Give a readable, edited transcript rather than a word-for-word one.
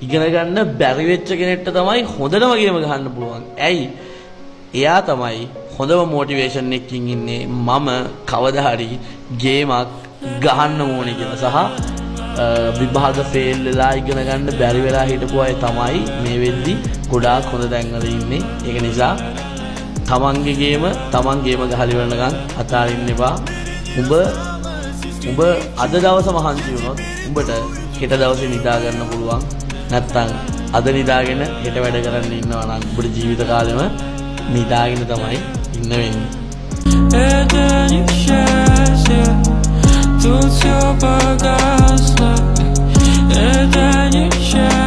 ඉගෙන ගන්න බැරි වෙච්ච කෙනෙක්ට තමයි හොඳටම ගේම ගහන්න පුළුවන්. ඇයි? එයා තමයි හොඳම මොටිවේෂන් එකකින් ඉන්නේ මම කවදා හරි ගේමක් ගහන්න ඕනේ කියලා. සහ විභාග ෆේල් වෙලා ඉගෙන ගන්න බැරි වෙලා හිටපු අය තමයි මේ වෙද්දි ගොඩාක් හොඳ තැන්වල ඉන්නේ. ඒක නිසා තමන්ගේ ගේම ගහලා ඉවරනකම් අතාරින්න එපා. උඹ අද දවස මහන්සි වුණොත් උඹට හෙට දවසේ නිදා ගන්න පුළුවන්. නැත්තම් අද නිදාගෙන හෙට වැඩ කරන්න ඉන්නවා නම් උඹට ජීවිත කාලෙම නිදාගෙන තමයි ඉන්න වෙන්නේ. Тут все погасло, это несчастье.